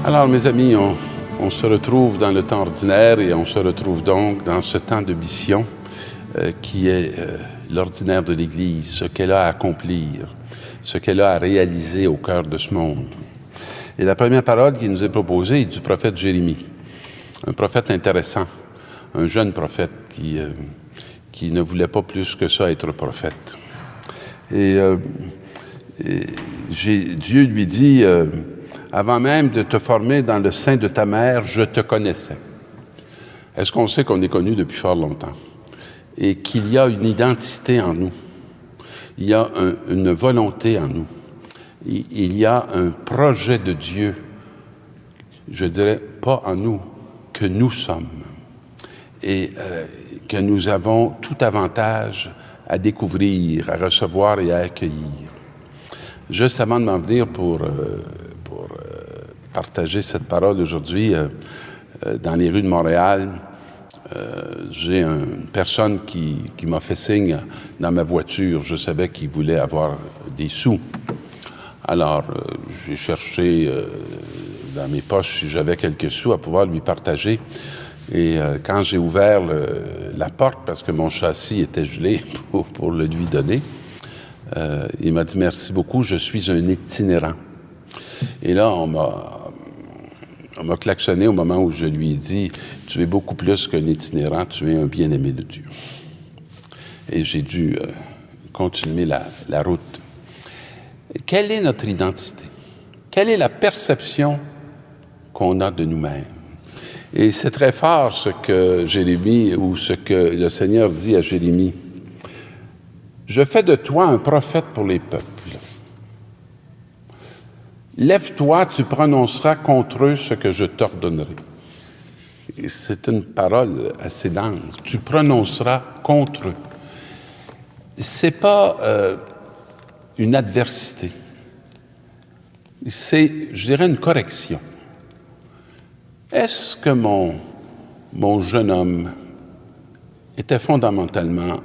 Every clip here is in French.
Alors, mes amis, on se retrouve dans le temps ordinaire et on se retrouve donc dans ce temps de mission qui est l'ordinaire de l'Église, ce qu'elle a à accomplir, ce qu'elle a à réaliser au cœur de ce monde. Et la première parole qui nous est proposée est du prophète Jérémie, un prophète intéressant, un jeune prophète qui ne voulait pas plus que ça être prophète. Et Dieu lui dit, avant même de te former dans le sein de ta mère, je te connaissais. Est-ce qu'on sait qu'on est connu depuis fort longtemps? Et qu'il y a une identité en nous. Il y a une volonté en nous. Il y a un projet de Dieu, je dirais pas en nous, que nous sommes. Et que nous avons tout avantage à découvrir, à recevoir et à accueillir. Juste avant de m'en venir pour partager cette parole aujourd'hui, dans les rues de Montréal, j'ai une personne qui m'a fait signe dans ma voiture. Je savais qu'il voulait avoir des sous. Alors, j'ai cherché dans mes poches si j'avais quelques sous à pouvoir lui partager. Et quand j'ai ouvert la porte, parce que mon châssis était gelé pour le lui donner, il m'a dit « Merci beaucoup, je suis un itinérant ». Et là, on m'a klaxonné au moment où je lui ai dit « Tu es beaucoup plus qu'un itinérant, tu es un bien-aimé de Dieu ». Et j'ai dû continuer la route. Quelle est notre identité? Quelle est la perception qu'on a de nous-mêmes? Et c'est très fort ce que Jérémie, ou ce que le Seigneur dit à Jérémie. « Je fais de toi un prophète pour les peuples. Lève-toi, tu prononceras contre eux ce que je t'ordonnerai. » Et c'est une parole assez dense. Tu prononceras contre eux. C'est pas une adversité. C'est, je dirais, une correction. Est-ce que mon jeune homme était fondamentalement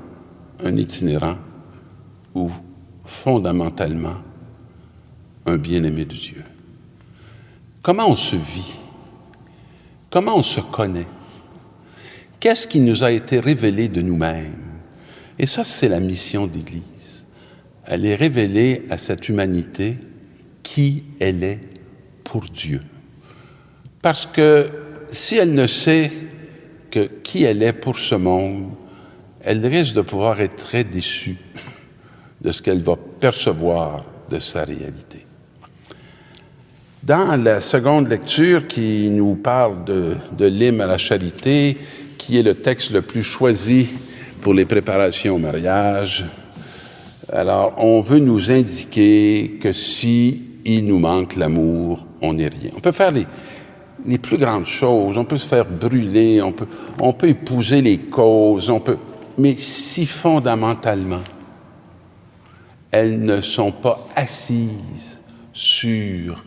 un itinérant ou fondamentalement un bien-aimé de Dieu? Comment on se vit? Comment on se connaît? Qu'est-ce qui nous a été révélé de nous-mêmes? Et ça, c'est la mission de l'Église. Elle est révélée à cette humanité qui elle est pour Dieu. Parce que si elle ne sait que qui elle est pour ce monde, elle risque de pouvoir être très déçue de ce qu'elle va percevoir de sa réalité. Dans la seconde lecture qui nous parle de l'hymne à la charité, qui est le texte le plus choisi pour les préparations au mariage, alors on veut nous indiquer que si il nous manque l'amour, on n'est rien. On peut faire les plus grandes choses, on peut se faire brûler, on peut épouser les causes, mais si fondamentalement, elles ne sont pas assises sur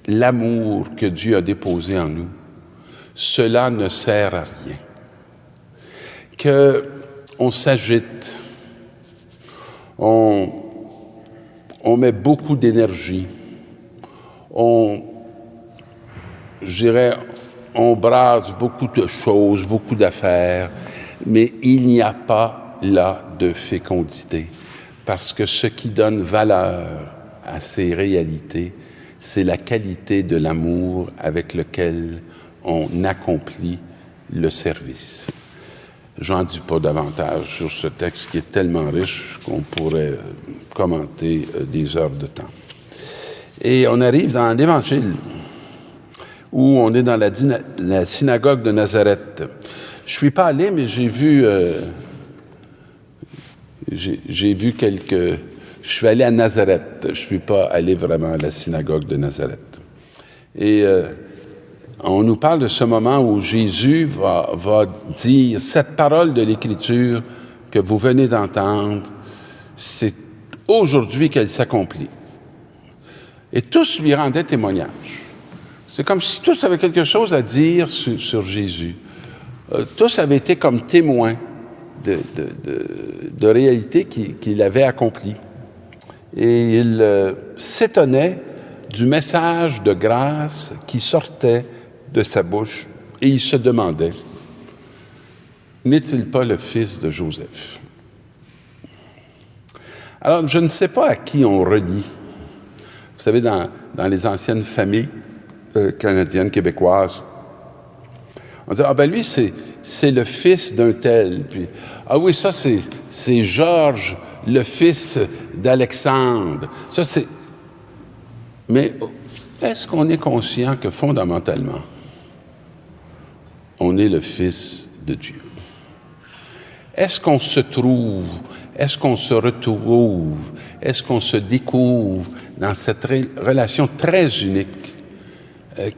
l'amour que Dieu a déposé en nous, cela ne sert à rien. Qu'on s'agite, on met beaucoup d'énergie, on brasse beaucoup de choses, beaucoup d'affaires, mais il n'y a pas là de fécondité. Parce que ce qui donne valeur à ces réalités, c'est la qualité de l'amour avec lequel on accomplit le service. J'en dis pas davantage sur ce texte qui est tellement riche qu'on pourrait commenter des heures de temps. Et on arrive dans l'Évangile, où on est dans la synagogue de Nazareth. Je suis pas allé, mais j'ai vu quelques... Je suis allé à Nazareth. Je suis pas allé vraiment à la synagogue de Nazareth. Et on nous parle de ce moment où Jésus va dire cette parole de l'Écriture que vous venez d'entendre, c'est aujourd'hui qu'elle s'accomplit. Et tous lui rendaient témoignage. C'est comme si tous avaient quelque chose à dire sur Jésus. Tous avaient été comme témoins de réalité qu'il avait accomplie. Et il s'étonnait du message de grâce qui sortait de sa bouche et il se demandait, n'est-il pas le fils de Joseph? Alors, je ne sais pas à qui on relie. Vous savez, dans les anciennes familles canadiennes, québécoises, on dit, ah ben lui, c'est le fils d'un tel. Puis, ah oui, ça, c'est Georges, le fils d'Alexandre. Ça, c'est... Mais est-ce qu'on est conscient que fondamentalement, on est le fils de Dieu? Est-ce qu'on se trouve, est-ce qu'on se retrouve, est-ce qu'on se découvre dans cette relation très unique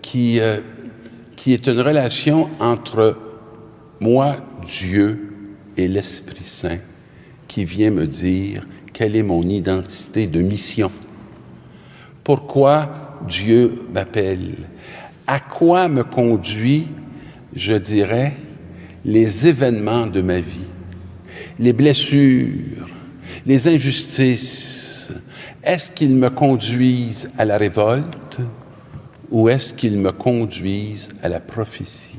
qui est une relation entre moi, Dieu, et l'Esprit Saint qui vient me dire quelle est mon identité de mission. Pourquoi Dieu m'appelle? À quoi me conduit, je dirais, les événements de ma vie? Les blessures, les injustices, est-ce qu'ils me conduisent à la révolte ou est-ce qu'ils me conduisent à la prophétie?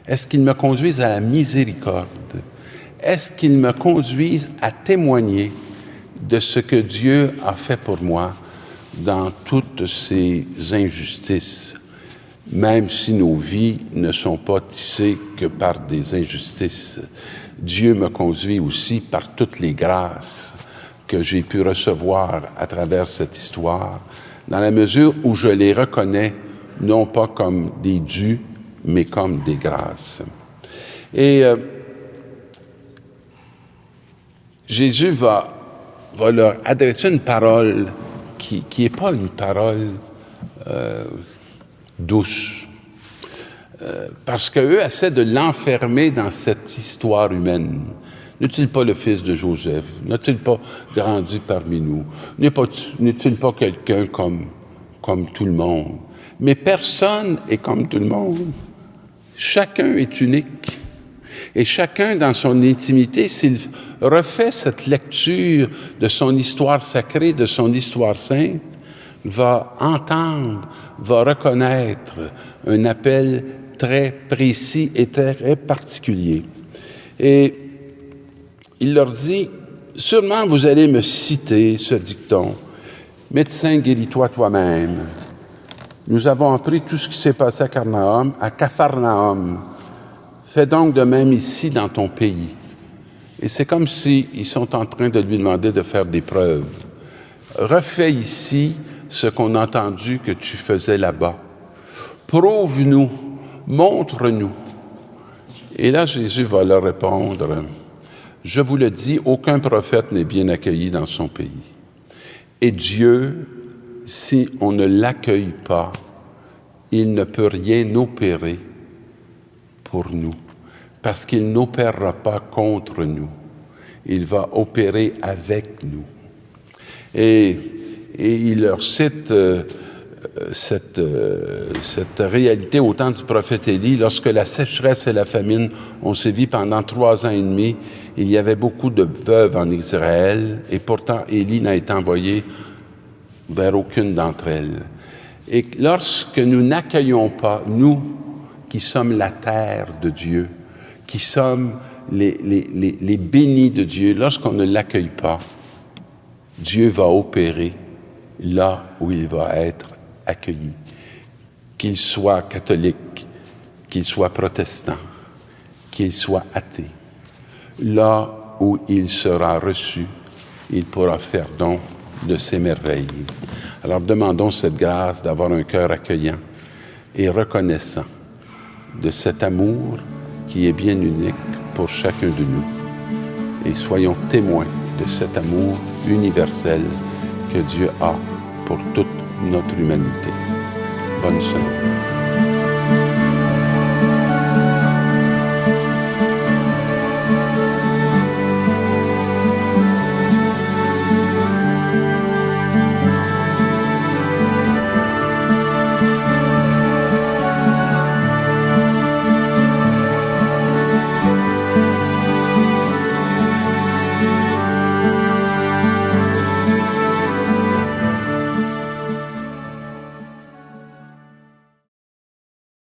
Est-ce qu'ils me conduisent à la miséricorde? Est-ce qu'ils me conduisent à témoigner de ce que Dieu a fait pour moi dans toutes ces injustices, même si nos vies ne sont pas tissées que par des injustices? Dieu me conduit aussi par toutes les grâces que j'ai pu recevoir à travers cette histoire, dans la mesure où je les reconnais non pas comme des dus, mais comme des grâces. Et Jésus va leur adresser une parole qui n'est pas une parole douce. Parce qu'eux essaient de l'enfermer dans cette histoire humaine. N'est-il pas le fils de Joseph? N'a-t-il pas grandi parmi nous? N'est-il pas quelqu'un comme tout le monde? Mais personne est comme tout le monde. Chacun est unique. Et chacun, dans son intimité, s'il refait cette lecture de son histoire sacrée, de son histoire sainte, va entendre, va reconnaître un appel très précis et très particulier. Et il leur dit, sûrement vous allez me citer ce dicton, « Médecin, guéris-toi toi-même. Nous avons appris tout ce qui s'est passé à Capharnaüm. Fais donc de même ici dans ton pays. » Et c'est comme s'ils sont en train de lui demander de faire des preuves. Refais ici ce qu'on a entendu que tu faisais là-bas. Prouve-nous, montre-nous. Et là, Jésus va leur répondre, « Je vous le dis, aucun prophète n'est bien accueilli dans son pays. Et Dieu, si on ne l'accueille pas, il ne peut rien opérer pour nous, parce qu'il n'opérera pas contre nous. Il va opérer avec nous. » Et il leur cite cette réalité au temps du prophète Élie, lorsque la sécheresse et la famine ont sévi pendant 3 ans et demi, il y avait beaucoup de veuves en Israël, et pourtant Élie n'a été envoyé vers aucune d'entre elles. Et lorsque nous n'accueillons pas, nous qui sommes la terre de Dieu, qui sommes les bénis de Dieu, lorsqu'on ne l'accueille pas, Dieu va opérer là où il va être accueilli. Qu'il soit catholique, qu'il soit protestant, qu'il soit athée. Là où il sera reçu, il pourra faire don de ses merveilles. Alors demandons cette grâce d'avoir un cœur accueillant et reconnaissant de cet amour qui est bien unique pour chacun de nous. Et soyons témoins de cet amour universel que Dieu a pour toute notre humanité. Bonne semaine.